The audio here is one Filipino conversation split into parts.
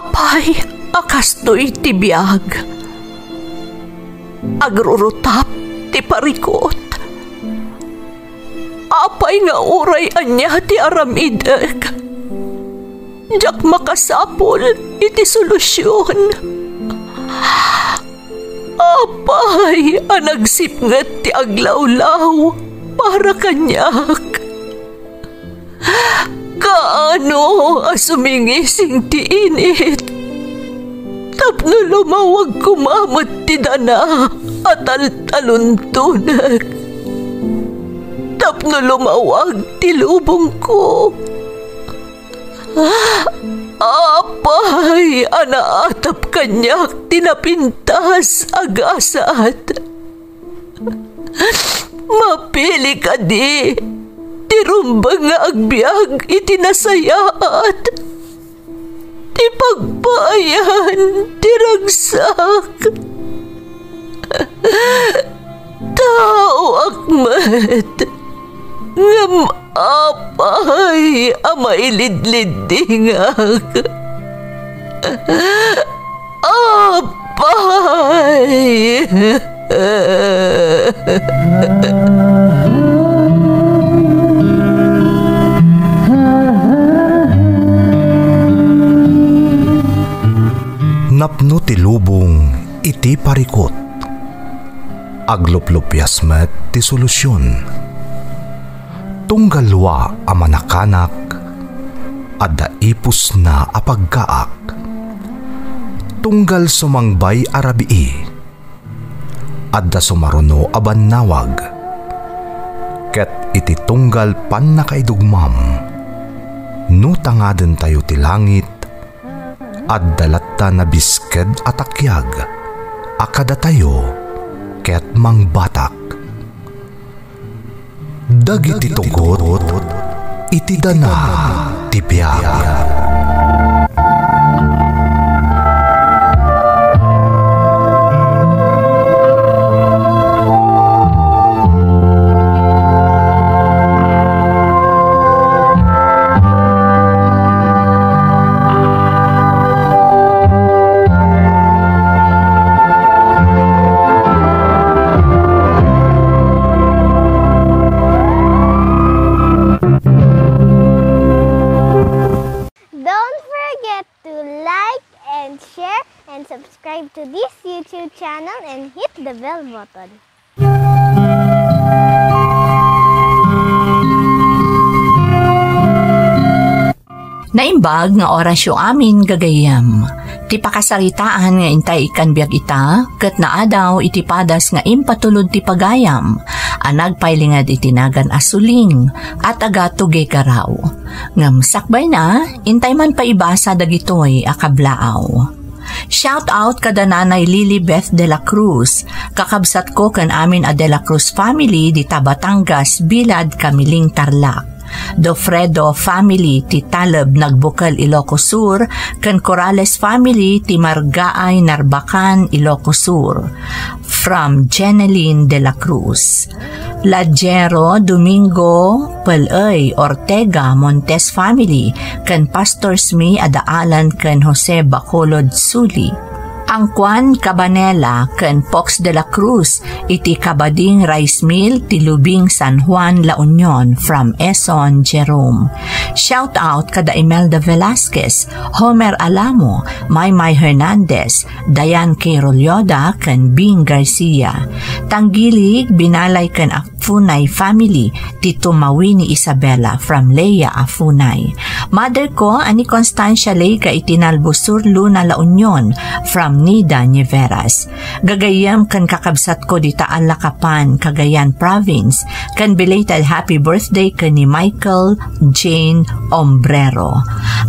Apay, akastoy ti biyag. Agrurutap ti parikot. Apay nga uray anya ti aramideg. Jak makasapol iti solusyon. Apay, anagsipnget ti aglawlaw para kanyak. Kaano asumingising ti init. Tapno lumawag kumamot ti dana at taluntunag. Tapno lumawag ti lubong ko. Apay, anaatap kanyak tinapintas agasat. Mapili ka di, tirumbang nga agbyag itinasayaat. Ti pagpayan, tiragsak. Tao akmat, ngam apay, amailidlidingak. Apay. Napno ti lubong iti parikot. Agluplupyas met ti solusyon. Tunggalwa a manakanak adda ipus na apagkaak. Tunggal sumangbay arabii adda sumaruno a bannawag. Ket iti tunggal pan nakaidugmam no tangaden tayo ti langit adda latta na bisked atakyag akada tayo ket mangbatak. Dagiti tugot iti dana ti biag. Subscribe to this YouTube channel and hit the bell button. Naimbag nga orasyo amin gagayam. Ti pakasaritaan nga intay ikan biag ita, ket naadaw iti padas nga impatulod ti pagayam, anagpailingad itinagan asuling, at agatugay karaw. Ngam sakbay na, intay man paibasa dagitoy akablaaw. Shout out kada Nanay Lilibeth de la Cruz, kakabsat ko kan amin a de la Cruz family di Batangas, Bilad, Kamiling, Tarlac. Dofredo family ti Talab, Nagbukal, Ilocos Sur, kan Corrales family ti Margaay, Narbacan, Ilocos Sur. From Jeneline de la Cruz. Lajero Domingo Palay Ortega Montes family, kan Pastor Smee adaalan kan Jose Bacolod Suli. Angkwan Cabanela ken Pox de la Cruz iti Kabading Rice Mill ti Lubing San Juan, La Union from Eson Jerome. Shout out kada Imelda Velasquez, Homer Alamo, Maymay Hernandez, Dayan K. Rolyoda ken Bing Garcia. Tanggilig binalay ken Afunay family ti Tumawini Isabela from Leia Afunay. Mother ko ani Constancia Leica itinalbusur Luna, La Union from Nida Nieveras. Gagayam kan kakabsat ko di Taan Lakapan, Cagayan Province, kan belated happy birthday kan ni Michael Jane Ombrero.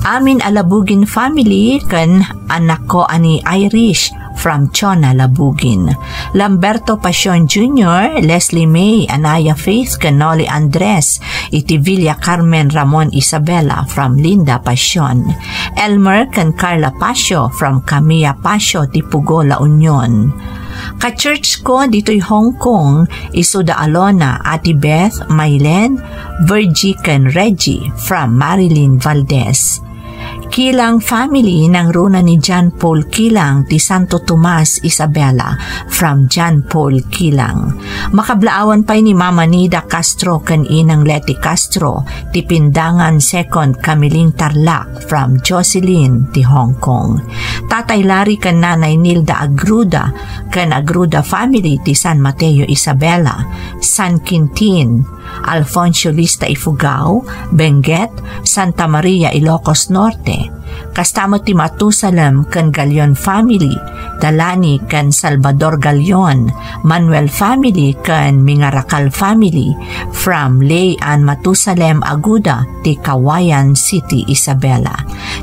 Amin Alabugin family kan anak ko ani Irish from Chona, Labugin. Lamberto Pasion Jr., Leslie May, Anaya Faith, Canoli Andres, iti Villa Carmen Ramon Isabela from Linda Pasion. Elmer kan Carla Pasio from Camilla Pasio, Tipugo, La Union. Ka-church ko dito'y Hong Kong, Isuda Alona, Ati Beth, Mylen, Virgie kan Reggie from Marilyn Valdez. Kilang family ng runa ni John Paul Kilang ti Santo Tomas Isabela from John Paul Kilang. Makablaawan pa'y ni Mama Nida Castro kan inang Leti Castro ti Pindangan 2nd Kamiling Tarlac from Jocelyn ti Hong Kong. Tatay Larry kan Nanay Nilda Agruda kan Agruda family ti San Mateo Isabela, San Quintin, Alfonso Lista Ifugao, Benguet, Santa Maria Ilocos Norte. Kastamo ti Matusalem kan Galion family, Dalani kan Salvador Galion, Manuel family kan Mingarakal family from Lay and Matusalem Aguda ti Kawayan City Isabela.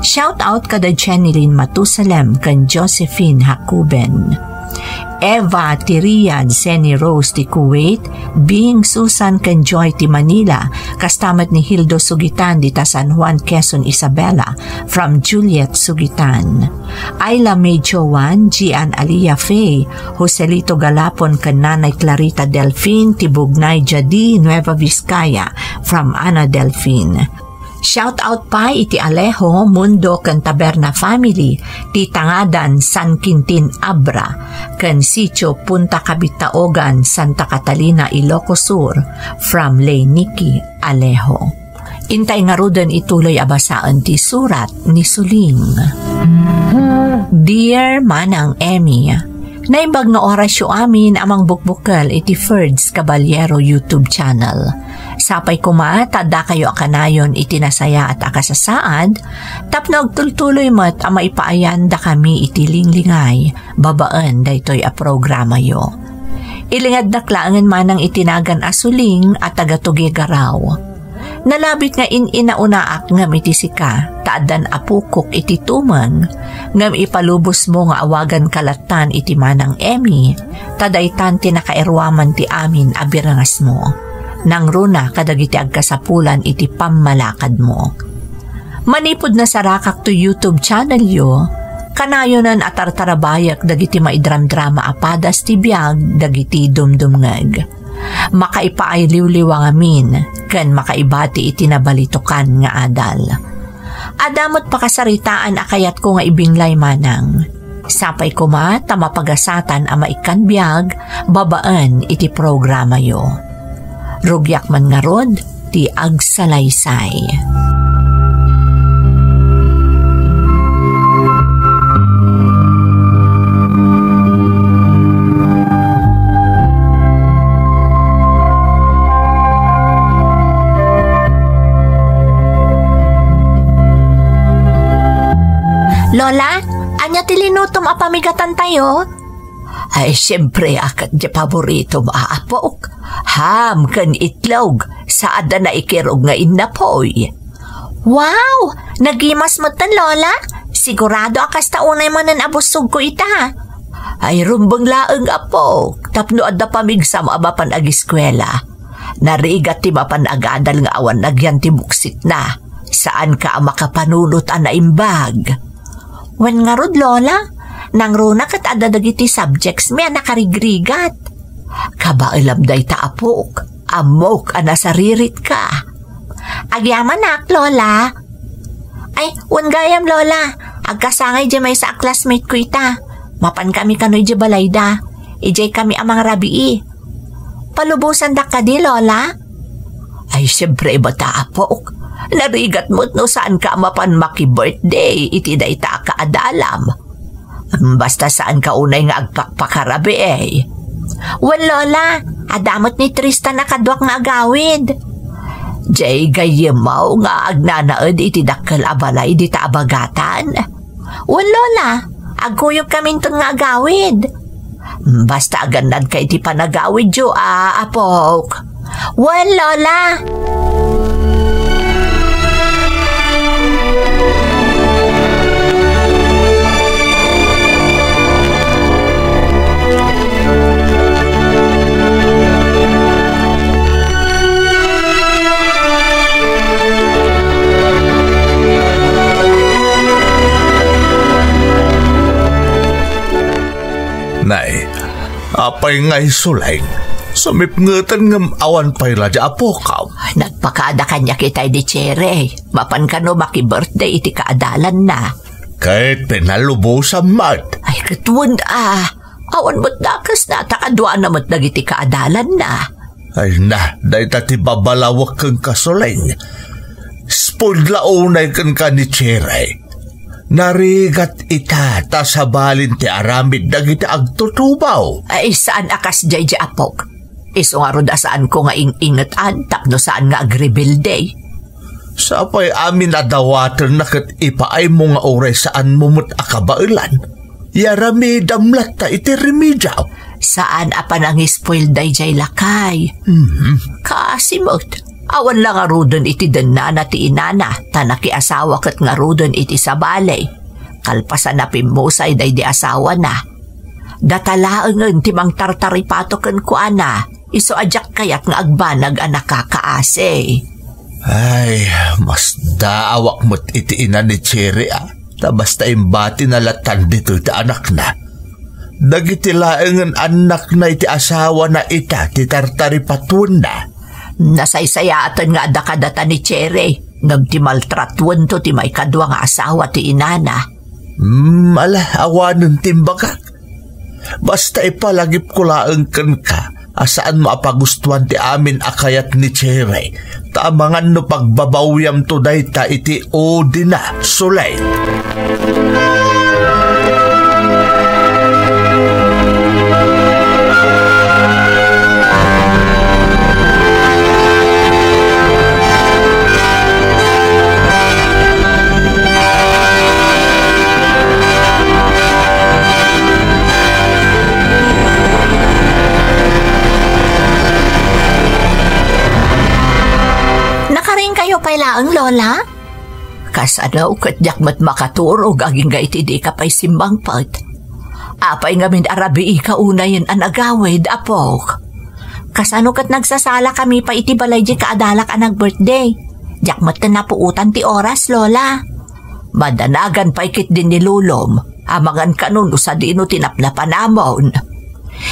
Shout out kada Jeneline Matusalem kan Josephine Hakuben. Eva ti Riyadh, Seni Rose ti Kuwait, Bing Susan kan Joy ti Manila, kastamat ni Hildo Sugitan di ta San Juan, Quezon Isabela from Juliet Sugitan. Ayla May Joan, Gian Alia Faye, Joselito Galapon kan Nanay Clarita Delfin ti Bugnay Jadi, Nueva Vizcaya from Ana Delfin. Shout out pa iti Alejo Mundo kan Taberna family ti Tangadan San Quintin Abra kan Sitio Punta Cabitaogan Santa Catalina Ilocos Sur from Leyniki Alejo. Intay nga rudan ituloy abasaan ti surat ni Suling. Dear Manang Emmy, naimbag na orasyo amin amang bukbukal iti Ferds Caballero YouTube channel. Sapay tada kayo akanayon itinasaya at akasasaad, tapnog tultuloy mat ama ipaayan da kami itilinglingay, babaan da ito'y a programa yo. Ilingad na klaangan manang itinagan asuling at tagatugig garaw. Nalabit nga inaunaak ngam iti sika, taadan apukok iti tumang, ngam ipalubos mo nga awagan kalatan iti Manang Emmy, tadaytan tinakairwaman ti amin abirangas mo. Nang runa kadagiti agkasapulan iti pammalakad mo. Manipod na sarakak to YouTube channel yo, kanayonan at tartarabayak dagiti maidram-drama apadas ti biag dagiti dumdumngag. Makaipaay liwliwang amin, kan makaibati iti nabalitukan nga adal. Adamot pakasaritaan akayat ko nga ibinglay manang. Sapay ko tamapagasatan ama ikan biag, babaan iti programa yo. Rugyak man nga rod, ti agsalaysay. Lola, anya tilinutom apamigatan tayo? Ay, siyempre, akat di paborito maapok. Ham kan itlog, saada na ikirog nga inapoy. Wow! Nagimas mo tan, Lola? Sigurado akas taunay mo nan abusog ko ita. Ay, rumbang laeng apok, tapno adda pamigsam abapan agiskwela. Narigat ti mapan agadal nga awan nagyan ti buksit na. Saan ka makapanulot na imbag? Wen nga rod, Lola? Nang runa kat adadagiti subjects may nakarigrigat. Kabailam day taapok, amok anasaririt ka. Agyaman nak, Lola. Ay, gayam, Lola. Agkasangay di may sa classmate ko ita. Mapan kami kanoy di balayda. Ijay kami amang rabii. Palubusan dak ka di, Lola? Ay, siyempre ba taapok? Narigat mo't no saan ka mapan maki-birthday, iti day ta kaadalam. Basta saan ka unay nga agpakpakarabi eh. Well, Lola, adamot ni Tristan nakadwak nga agawid. Jay gayimaw nga agnanaod iti dakkel abalay di ta abagatan. Well, Lola, agkuyog kami itong nga agawid. Basta aganad ka iti panagawid jo, apok. Well, Lola. Nay, apay ngay sulay. Sumipngatan ngam awan pay radya apokaw. nagpakada kanya kitay di Chere. Mapan ka no maki-birthday iti kaadalan na. Kahit pinalubusan mat. Ay, katwon awan mo't dakas na, takadwa na mo't nagiti kaadalan na. Ay na, dahi tati babalawak kang kasuleng. Spoiled launay kang ka ni Chere. Narigat ita, ta sa balin ti aramid dagiti agtutubaw. Ay, saan akas jay apok? Iso nga roda saan ko nga ingat-an, tapno saan nga agrebil day. Sapay amin adawatan na kat ipaay mo nga oray saan mo mo't akabailan. Yarami damlat ta iti remedyaw. Saan apan ang spoiled day jay lakay? Kasimot, awan lang nga rodon iti dana na ti inana, tanaki asawa kat nga rodon iti sa balay. Kalpasan na pimusay day di asawa na. Datalaangan timang tartaripato kan ko ana, iso ajak kayat nga agbanag ang nakakaase. Ay, mas daawak mo't iti ina ni Chere ta basta imbati na latan dito iti anak na. Dagiti laengan anak na iti asawa na ita ti tartaripatun na. Nasaysayatan nga adakadata ni Chere, ngam ti maltratwan to ti may kadwa nga asawa ti inana. Ala, awanan timbagak. Basta ipalagip ko laeng kan ka, asaan maapagustuhan ti amin akayat ni Chere. Taamangan no pagbabawyam to day ta iti Odina Sulay. Pailaang lola? Kasadaw katyak mat makaturog aging ga iti di ka pa'y simbang pat. Apay ngamin arabi ika unayan an agawid apok. Kasano kat nagsasala kami pa iti balay di kaadalak ang birthday. Jak mat ka napuutan ti oras lola. Madanagan pa ikit din ni Lulom. Amangan kanun usa di ino tinapnapan namon.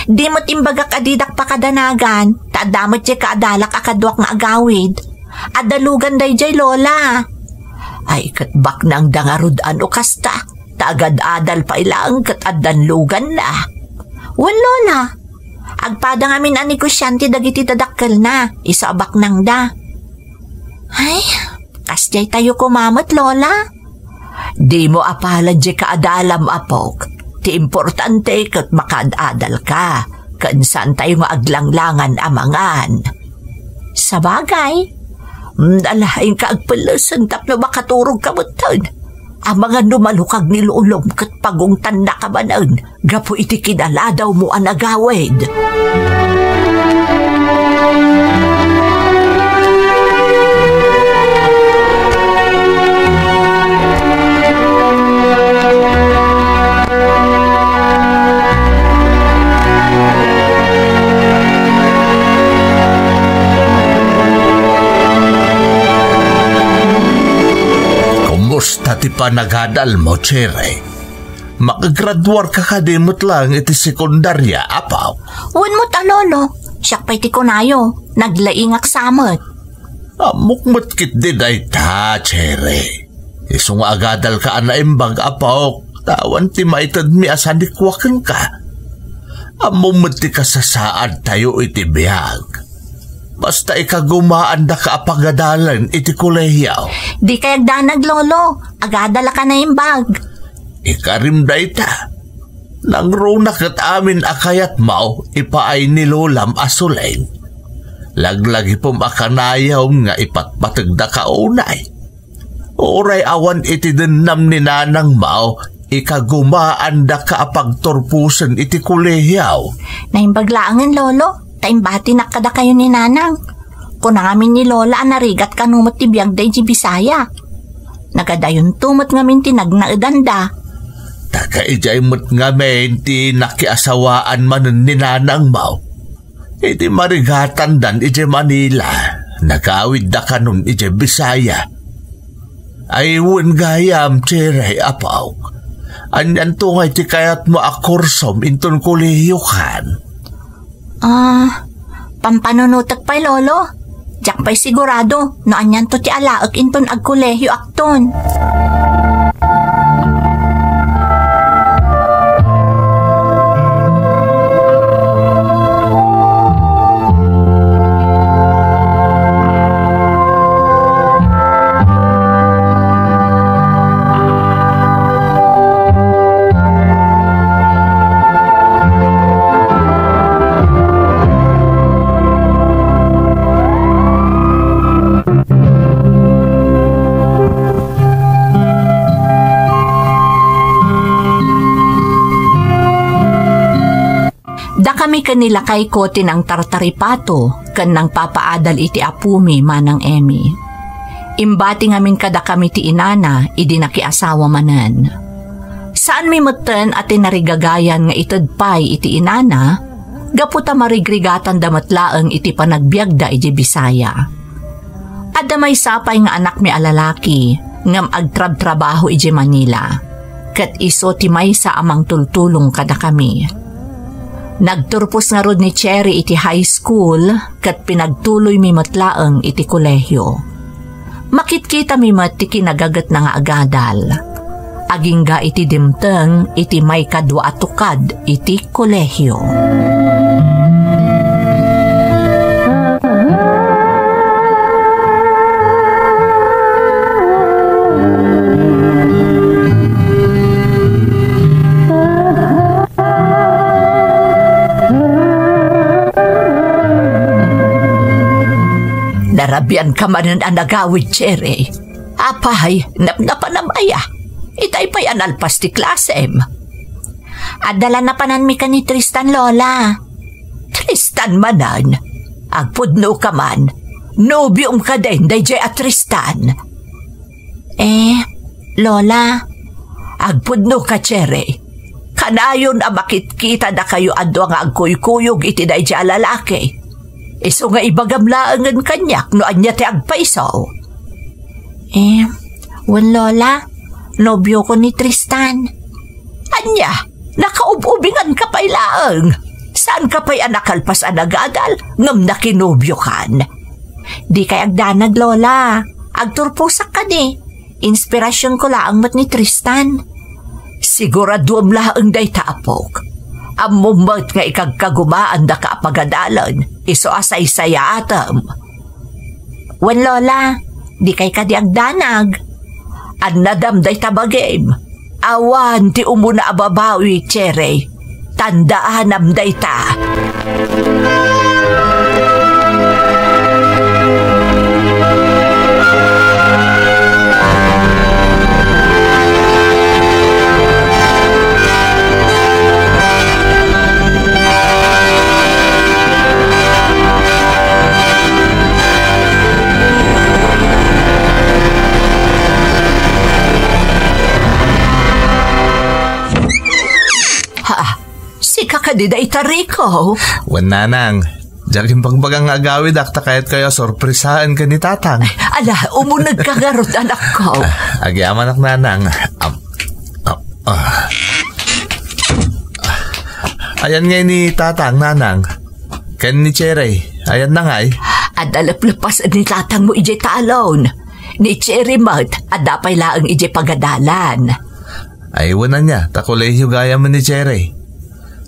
Di mo't imbagak adidak pa kadanagan. Taadamot di kaadalak akadwak nga agawid. Adalugan day jay lola. Ay katbak nang dangarudan o kasta. Taagad adal pa ilang kat adanlugan na. Wan lola. Agpada ngamin ani ko syanti dagiti dadakkel na. Isabak nang da. Ay, kasjay tayo kumamot lola. Di mo apalan di kaadalam apok. Ti importante kat makadadal ka. Kansan tayo nga aglanglangan amangan. Sa bagay. Dalahain ka agpalasan tap na makaturog ka matan. Ang mga numalukag ni Lulom kat pagong tanda ka manan. Gapo iti kinaladaw mo ang agawid. Tati pa nagadal mo, Chere. Makagraduar ka kadimot lang iti sekundarya, apaw. Uwan mo talolo. Siyak pa iti kunayo. Naglaingak samot. Mukmut kit di day ta, Chere. Isong agadal ka anaimbag, apaw. Tawan ti maitad mi asanikwakan ka. Amumut ti kasasaad tayo iti biyag. Basta ikagumaan da ka apagadalan iti kulehiyaw. Di kayag danag lolo. Agadala ka na yung bag. Ikarim da ita. Nang runak at amin akayat mau, ipaay ni Lolam asuleng. Laglagi pong akanayaw nga ipatpatag da ka unay. Oray awan iti denam ni nanang mau, ikagumaan da ka apagtorpusan iti kulehiyaw. Naimbaglaangan lolo. Taimbati na kada kayo ni nanang. Kung ngamin ni lola narigat kanumot ti biyag day di Bisaya. Nagadayon tumot ngamin tinagnaedanda. Takaijay mo't ngamin ti nakiasawaan manen ni nanang mau. Iti marigatan dan iti Manila. Nagawid da kanun iti Bisaya. Ay gayam Chere apaw. Anyan tungay ti kayat mo akursom inton kulihiyukan. Pampanunutak pa lolo. Tiyak pa'y sigurado na anyan to ti alaak inton ag kolehyo akton. Kami kanilakay ko tinang tartaripato kan nang papaadal iti apumi manang Emi. Imbati ngamin kada kami ti inana idi nakiasawa manan. Saan mi meten at tinarigagayan nga itadpay iti inana, gaputa marigrigatan damatlaeng iti panagbiagda iti Bisaya. Adda may sapay nga anak mi alalaki ngam agtrab-trabaho iti Manila, ket iso ti maysa amang tultulong kada kami. Nagturpos nga rod ni Cherry iti high school kat pinagtuloy mi matlaeng iti kolehyo. Makitkita mi mat ti kinagagat na nga agadal. Agingga iti dimteng iti may kadwa atukad iti kolehyo. Narabian ka manan ang nagawid, Cherry. Apay, napanamaya. Itay pa'y analpas ti klasem. Adala na panan mi ka ni Tristan, Lola. Tristan manan? Agpudno ka man. Nobyong ka din, dayjay at Tristan. Lola. Agpudno ka, Cherry. Kanayon a makitkita na kayo ado nga agkuykuyog iti dayjay lalaki. Iso nga ibagamlaangan kanyak no anya ti agpaisaw. Wan Lola, nobyo ko ni Tristan. Anya, nakaububingan ka pa'y laang. Saan ka pa'y anakalpas anagadal ngam nakinobyo kan? Di kay agdanag, Lola. Agturpusak ka di. Inspirasyon ko laang mat ni Tristan. Siguraduam laang day taapok. Amumat nga ikagkagumaan da ka apagadalan, iso asay-saya atam. Wan Lola, di kay kadiagdanag. An nadamday tabagim. Awan ti umuna ababawi, Cherry. Tandaan amday ta. Kakadida itariko. Wan nanang, Diyan pagbagang agawid akta kahit kayo sorpresaan ka ni tatang. Ala, umunag ka garot anak ko. Agyaman ak nanang. Ayan nga ni tatang nanang. Kan ni Cherry. Ayan na nga eh. At alap-lapas ni tatang mo ije talon. Ni Cherry mat at dapay laang ije pagadalan. Ay wala niya. Takoleyo gaya mo ni Cherry.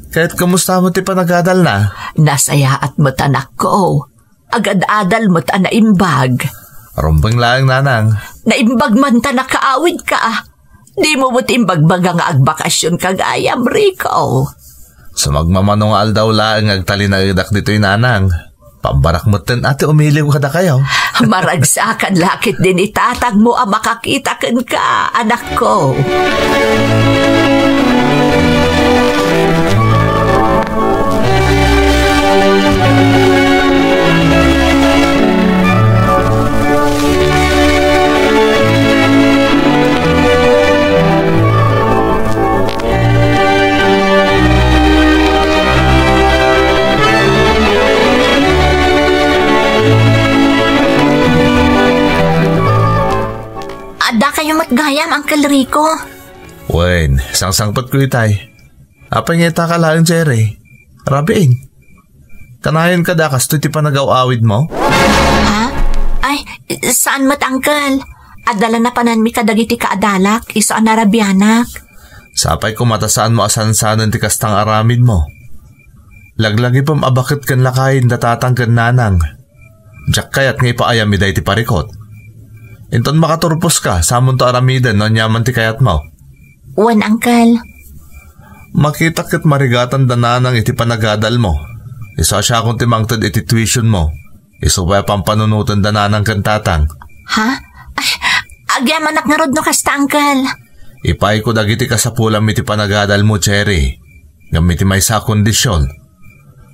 Kahit kamusta mo ti panagadal na? Nasaya at matanak ko. Agad-adal mo ta naimbag. Rumpang lang nanang. Naimbag man ta nakaawid ka. Di mo mo timbagbaga nga agbakasyon kagayam, Rico. Sumagmamanong aldaw lang agtalinagadak dito'y nanang. Pambarak mo ten ate umiliw ka na kayo. Maragsakan lakit din itatag mo ang makakita ka, anak ko. Ada kayo matgayam, Uncle Rico. Wen, sang-sangpat ko itay. Apa nga ita ka lang, Cherry? Rabiin. Kanayan ka dakas to ti panagaw-awid mo? Ha? Ay, saan mat, Uncle? Adala na panan mi kadagiti kaadalak, iso anarabianak. Sapay ko matasaan mo asansanan ti kastang aramid mo. Laglagi pam abakit kan lakayin datatang kan nanang. Diyak kayat ngay paayam miday ti parikot. Inton makaturpos ka, samon to aramidan no nyaman ti kayat mo. Wan, Uncle. Makita kit marigatan dananang iti panagadal mo. Isa siya kung timangtad iti tuition mo. Iso pa pampanunutan dananang kan tatang. Ha? Ay, agyaman nga rod no kasta, Uncle. Ipay ko dagiti kasapulam iti panagadal mo, Cherry. Gamiti may sa kondisyon.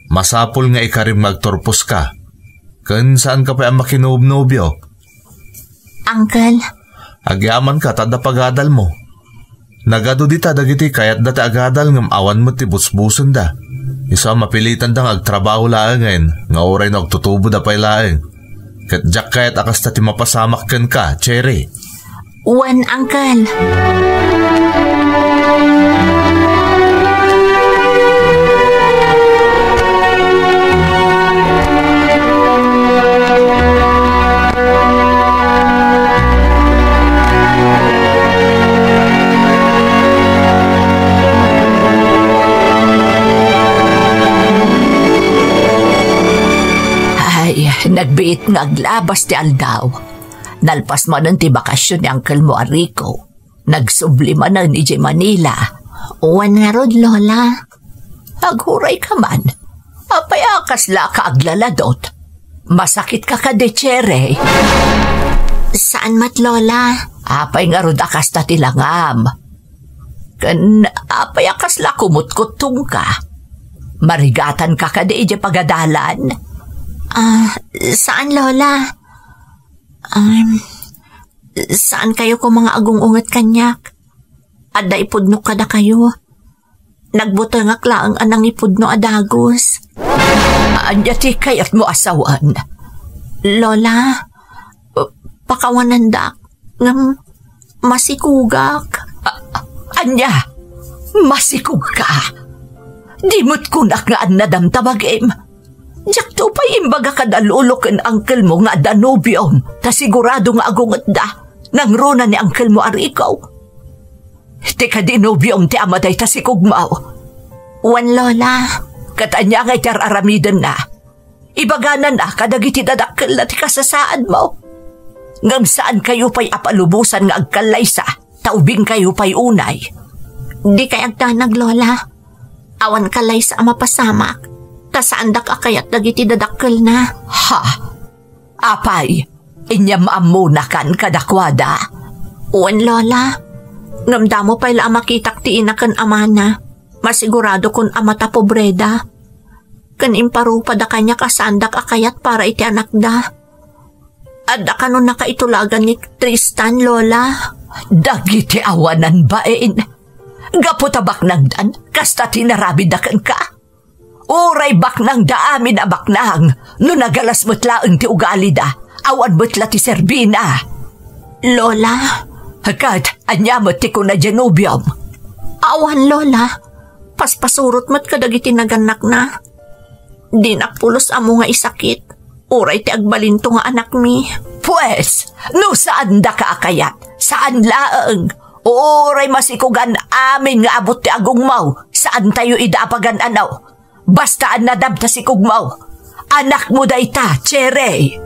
Masapul nga ikarim magturpos ka. Kan saan ka pa ang makinubnubyo? Uncle. Agyaman ka tada pagadal mo. Nagado dita dagiti kayat dati agadal ngam awan mo ti busbuson da. Isa mapilitan da agtrabaho laangan nga oray na agtutubo da pay laang. Kat jak kayat akas ti mapasamak kan ka, Cherry. Wan, Uncle. Nagbiit nga aglabas ti aldaw. Nalpas manan ti bakasyon ni Uncle mo Arico. Nagsubli manan ije Manila. Wan nga rod, Lola. Aghuray ka man. Apay akas la ka aglaladot. Masakit ka ka de, Cherry. Saan mat, Lola? Apay nga rod akas ta tilangam. Kan apay akas la kumutkutung ka. Marigatan ka ka de ije pagadalan. Saan, Lola? Saan kayo ko mga agong-ungat kanyak? Ada ipudno kada kayo. Nagbuto nga klaang anang ipudno adagos. Anya ti kayat mo asawan. Lola, pakawanan dak ng masikugak. Anya, masikug ka. Dimot kunak nga an nadamtabagim. Diyak to pa imbaga kadalulo kan Uncle mo nga Danubion, ta sigurado nga agungat da, nang runa ni Uncle mo Arico. Tika Danubion ti amaday ta si Kugmaw. Wan, Lola. Katanya nga'y tararamidan na. Ibaganan na kadagiti dadakkel na ti kasasaan mo. Ngam saan kayo pa'y apalubusan nga agkalaysa, taubing kayo pa'y unay. Di kay agtanag, Lola. Awan kalaysa mapasamak. Kasaan dak akayat dagiti dadakkel na. Ha? Apay, inyam amuna kan kadakwada. Wan, Lola. Ngamdamo pa'y la makitak ti inakan amana. Masigurado kun amata pobreda. Kan imparupa da kanya kasaan dak akayat para iti anak da. Adda kanon nakaitulagan ni Tristan, Lola. Dagiti awanan bain. Gaputabak nang dan, kasta tinarabi dakan ka. Uray baknang daamin a baknang, no nagalas mutlaang ti ugali da, awan mutla ti Serbina. Lola. Agad, anyamot ti kuna Danubium. Awan, Lola. Paspasurot mat kadagiti naganak na. Di nakpulos amo nga isakit. Uray ti agbalinto nga anak mi. Pues, no saan da ka akayat? Saan laang? Uray masikugan amin nga abot ti agungmaw. Saan tayo idaapagan anaw? Bastaan na dabta si Kugmaw. Anak mo dayta, Cherry.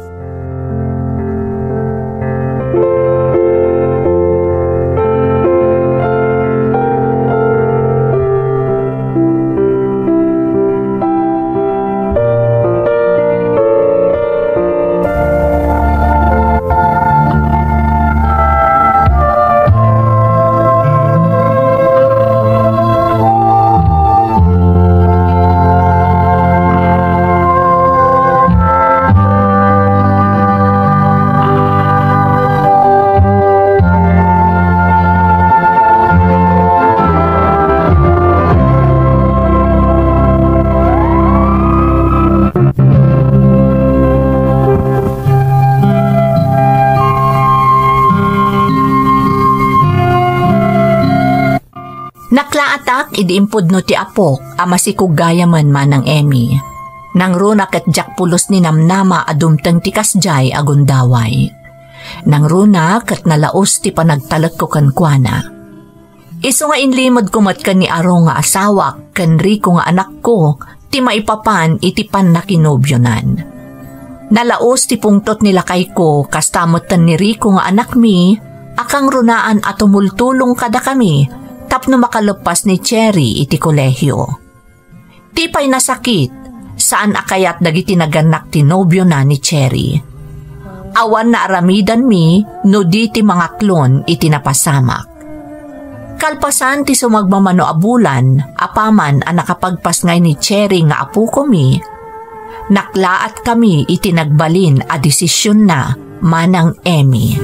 Naklaatak idiimpod no ti apok ama si kugayaman manang Emmy. Nang runak at jakpulos ni namnama adumtang tikas jay agundaway. Nang runak at nalaos ti panagtalag ko kankwana. Iso nga inlimod kumat ka ni Aro nga asawak kan Rico nga anak ko ti maipapan iti pan na kinobyonan. Nalaos ti pungtot nila kay ko kastamotan ni Rico nga anak mi akang runaan at tumultulong kada kami tapno makalupas ni Cherry iti kolehyo. Tipay nasakit saan akayat dagiti naganak ti nobyo na ni Cherry. Awan na aramidan mi no di ti mga klon iti napasamak. Kalpasan ti sumagmamano abulan apaman ang nakapagpas ngay ni Cherry nga apu ko mi. Naklaat kami iti nagbalin a desisyon na manang Emmy.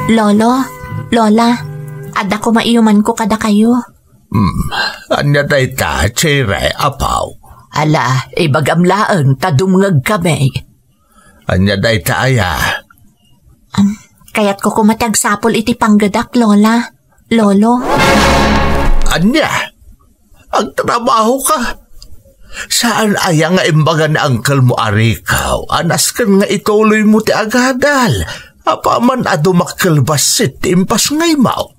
Lolo, Lola, ada ko maiuman ko kada kayo. Anya day ta, Cherry, apaw. Ala, ibagamlaan tadumngag kami. Anya day ta aya. Kaya't ko kumatagsapol iti panggadak, Lola. Lolo. Anya? Ang trabaho ka? Saan aya nga imbaga na angkal mo arikaw? Anas kan nga ituloy mo ti agadal. Apaman adumakkalbasit impas ngay mao.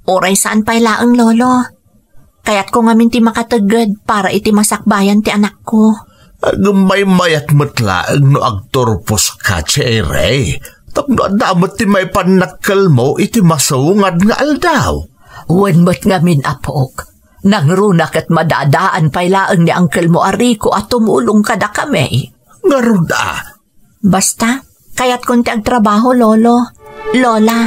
Oray saan pa'y laang, Lolo. Kaya't ko ngamin ti makatagad para iti masakbayan ti anak ko. May mayat matlaang no agtorpos ka, Cherry. Tapno adamot ti may panakal mo iti masungad nga aldaw. Wen mo't ngamin apok. Nang runak at madadaan pa'y laang ni Uncle mo Arico at tumulong kada kami. Ngaruda. Basta, kaya't kunti ang trabaho, Lolo. Lola.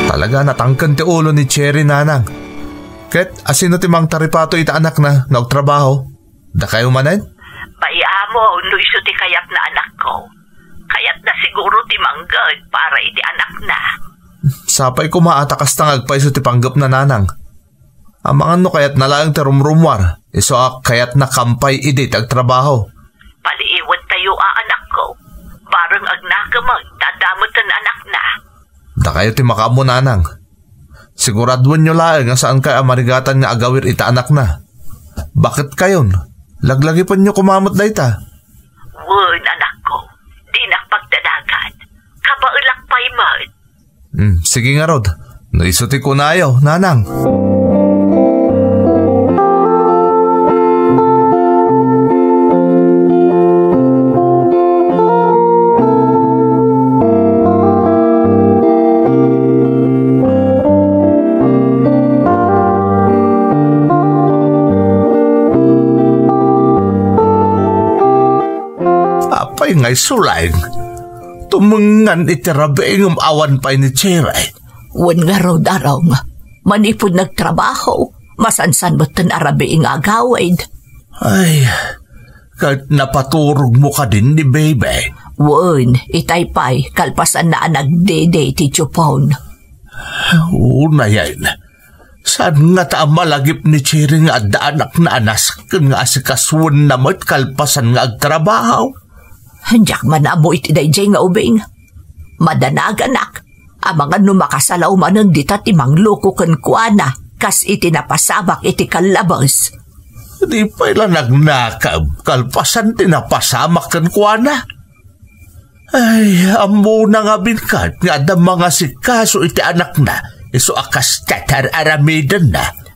Talaga natangkan ti ulo ni Cherry, nanang. Ket, asino ti mang taripato ita anak na nagtrabaho? Da kayo manen? Bayamo, no iso ti kayat na anak ko. Kayat na siguro ti manggad para iti anak na. Sapay ko maatakas tangag pa iso ti panggap na nanang. Amangan no kayat nalaang ti rumrumwar. Iso kayat na kampay iti tagtrabaho. Paliiwan tayo anak ko. Barang agnakamag, tadamutan anak na. Da kayo ti makamo, nanang. Siguraduan nyo lang nga saan kayo amarigatan nga agawir ita anak na. Bakit kayon? Laglagi pa nyo kumamot da ita. Wun, anak ko. Di nakpagdadagan. Kabaulak pa'y man. Sige nga, Rod. Naisuti ko na ayaw, nanang. Ngay sulaing. Tumungan itirabi ng awan pa ni Cherry. Wan nga raw daraw nga. Manipod nagtrabaho. Masansan ba't tan arabi nga agawid? Ay, kahit napaturog mo ka din ni baby. Wan, itaypay. Kalpasan na nagdede ti Chupon. Una yan. Saan nga ta malagip ni Cherry nga anak na anas kan nga asikaswan na mo't kalpasan nga agtrabaho? Handiak man na mo iti dayjay nga ubing. Madanag anak, amangan no makasalaw man ang dita timang loko kan kuana, kas iti napasabak iti kalabas. Di pa ila nagnakab, kalpasan tinapasamak kan kuana. Ay, amo na nga binkat, nga da mga sikaso iti anak na, iso akas tatar aramidan na.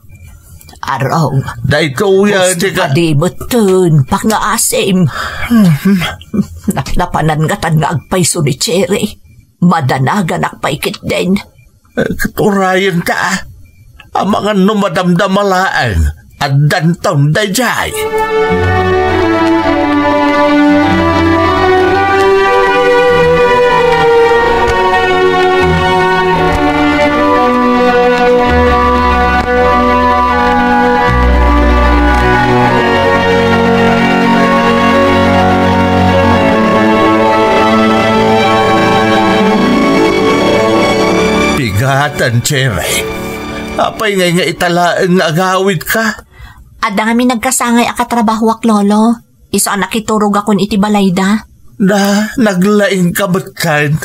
Araw. Dahil ko yan, gusto ka di butun, pak nga asim. Napanangatan nga agpaiso ni Cherry. Madanagan akpaikit din. Katurayan ta, amangan no madamdamalaan, at dantaw dayjay. sugatan, Cherry. Apay nga italaan nga agawid ka. Adda nga mi nagkasangay akatrabahwak, lolo. Iso ang nakiturog akon iti balayda. Naglaing kabutkan.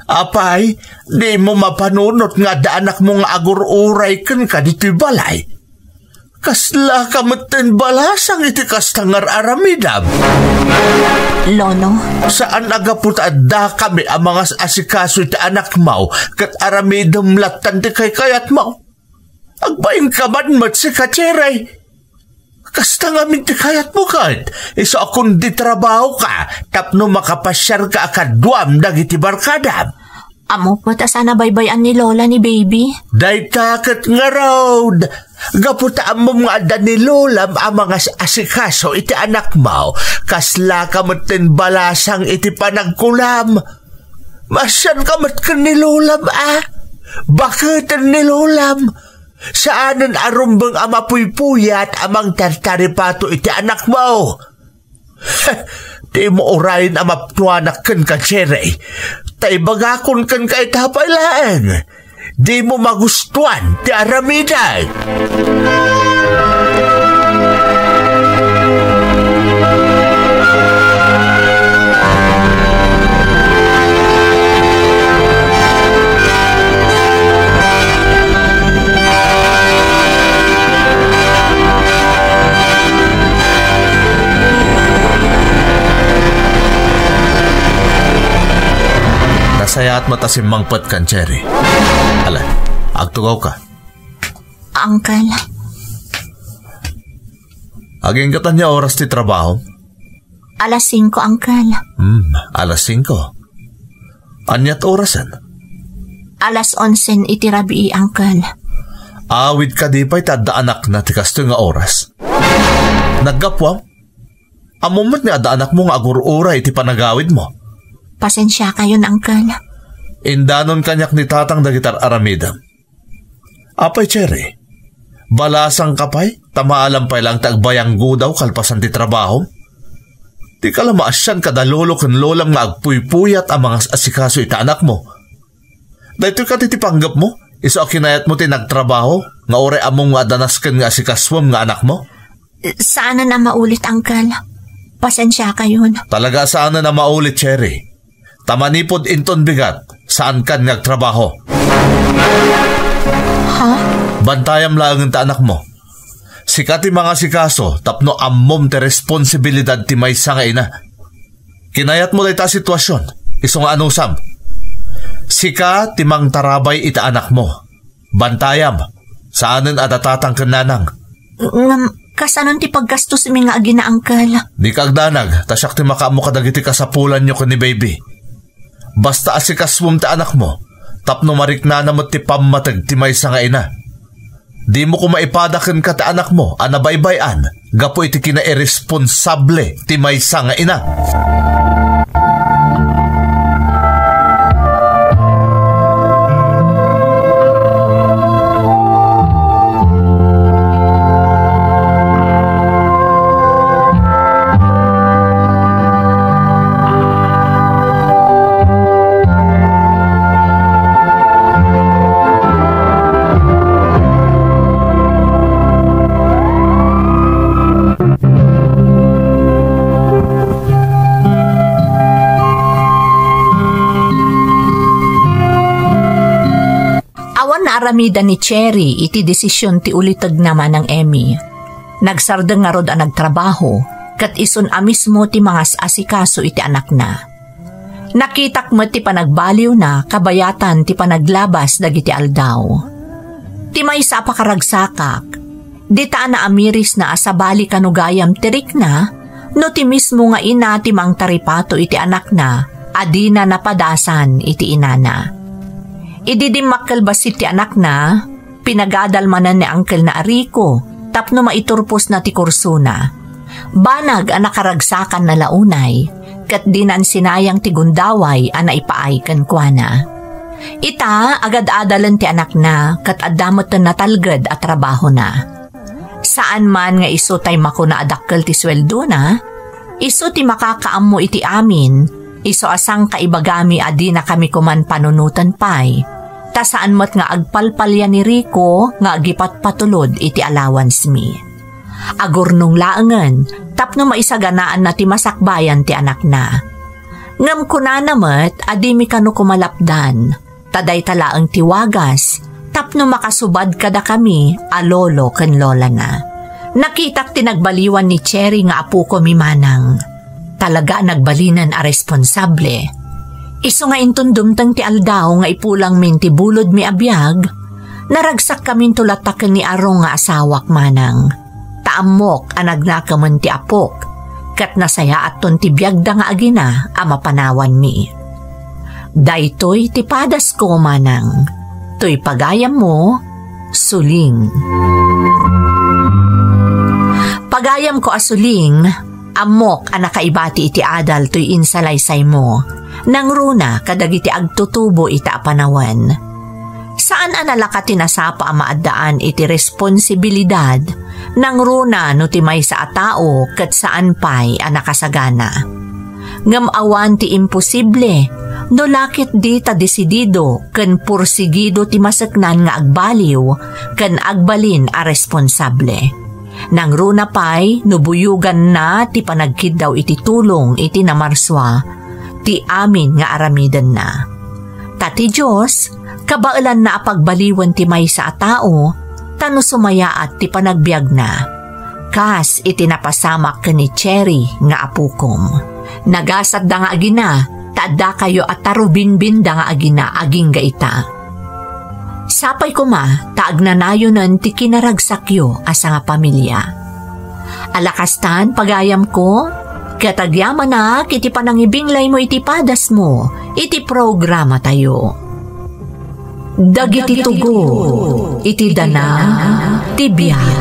Apay, di mo mapanunot nga da anak mo nga agur-uray ka dito'y balay. Kasla kamutin balasang iti kastangar aramidam. Lolo? Saan agaput adda kami ang mga asikaso iti anak mo kat aramidam latan di kay kayat mo? Agbaing kaman mat si Kacheray. Kasta nga min ti kayat mo kat. Iso akong di trabaho ka tapno makapasyar ka akadwam dagiti barkadam. Amo po ta sana baybayan ni Lola ni baby. Day takat nga road. Gaputaan mo nga da ni Lola ang mga asikaso iti anak mo. Kasla kamatin balasang iti panagkulam. Masan kamatin ni Lola Bakit ni Lola? Saanan arumbang amapuypuyat amang tartaripato iti anak mo? Di mo orayin amapnuanak kan ka, Cherry. Tay bagakon kan ka itapailaan. Di mo magustuhan ti aramiday. Nasaya at matasim mangpat kan, Cherry. Ala, agtugaw ka. Uncle. Aging katan niya oras ti trabaho? Alas 5, Uncle. Alas 5. Anyat orasan? Alas 11 iti rabii, Uncle. Awid ka di pa'y tadda anak na ti kasto nga oras. Naggapwam? Amumot nga da anak mo nga agur-ura iti panagawid mo. Pasensya kayo na, Uncle. Indanon kanyak ni tatang dagitar aramidam. Apay, Cherry, balasang kapay, tamaalam pa'y lang tagbayang gudaw kalpasan ti trabaho. Di ka lang maasyan kada lolo kan lolam nga agpuypuyat ang mga asikaso ita anak mo. Dahil ka titipanggap mo, iso akinayat mo ti nagtrabaho, nga ore among nga danaskan nga asikaswam nga anak mo. Sana na maulit, Uncle. Pasensya kayo na. Talaga sana na maulit, Cherry. Tamanipod inton bigat, saan kan nagtrabaho? Ha? Bantayam lang ta anak mo. Sika ti mga sikaso, tapno ammom ti responsibilidad ti maysa nga ina. Kinayat mo ta sitwasyon, iso nga anusam. Sika ti mang tarabay ita anak mo. Bantayam, saanen adatatang kananang. Kasanon ti paggastos mi nga agina, Uncle. Di kagdanag, tasyak ti makaamo kadagiti kasapulan nyo ko ni baby. Basta asikaswom ti anak mo, tapno mariknana mo ti pamatag ti maysa nga ina. Di mo ko maipadaken ka ti anak mo, anabaybayan, gapo iti kina-irresponsable ti maysa nga ina. Aramida ni Cherry iti desisyon ti ulitag naman ng Emmy. Nagsardeng nga rod ang nagtrabaho, kat ison amismo ti mga asikaso iti anak na. Nakitak mo ti panagbaliw na kabayatan ti panaglabas dagiti aldaw. Ti maysa pakaragsakak, di taan na amiris na asabali kanugayam tirik na, no ti mismo nga ina ti mang taripato iti anak na, adina napadasan iti inana. Ididimakkalbas iti anak na, pinagadalmanan ni Uncle na Arico, tapno maiturpos na ti kursuna. Banag ang nakaragsakan na launay, kat dinan sinayang ti gundaway ang naipaay kankwana. Ita agad-adalan ti anak na, kat adamot na natalgad at trabaho na. Saan man nga iso tay mako na adakkel ti sweldo na, iso ti makakaammo iti amin, iso asang kaibagami adi na kami kuman panunutan pay, Ta saan mat nga agpalpalya ni Rico nga agipat patulod iti allowance mi. Agurnong laangan, tapno maisaganaan na ti masakbayan ti anak na. Ngam ko na namat, adi mi kano kumalapdan, taday talaang tiwagas, tapno makasubad kada kami, alolo ken lola na. Nakitak tinagbaliwan ni Cherry nga apo ko mi manang. Talaga nagbalinan a responsable. Iso nga intundumtang ti aldaw nga ipulang min ti bulod mi abiyag, naragsak kamin tulataken ni arong nga asawak manang. Taamok anagnakaman ti apok, kat nasaya at ton ti biyagda nga agina a mapanawan mi. Daytoy ti padas ko manang, to'y pagayam mo, suling. Pagayam ko asuling, amok ang nakaibati iti adal to'y insalaysay mo, nang runa kadagiti agtutubo ita panawan. Saan analaka tinasapa ang maadaan iti responsibilidad, nang runa no ti may sa atao kat saan pa'y ang nakasagana. Ngam awan ti imposible, no lakit di ta desidido ken pursigido ti masaknan nga agbaliw ken agbalin a responsable. Nang runa pa'y nubuyugan na ti panagkid daw iti tulong iti namarswa, ti amin nga aramidan na. Tati Diyos, kabailan na apagbaliwan ti may sa tao, tano sumaya at ti panagbiag na. Kas iti napasamak ka ni Cherry nga apukom. Nagasat da nga agina, taadda kayo at tarubinbin da nga agina aging gaita. Sapay ko ma, taag na nayonan ti kinaragsakyo asa nga pamilya. Alakastan pagayam ko, katagyaman na iti panangibinglay mo iti padas mo, iti programa tayo. Dagiti tugo, iti dana, ti biyak.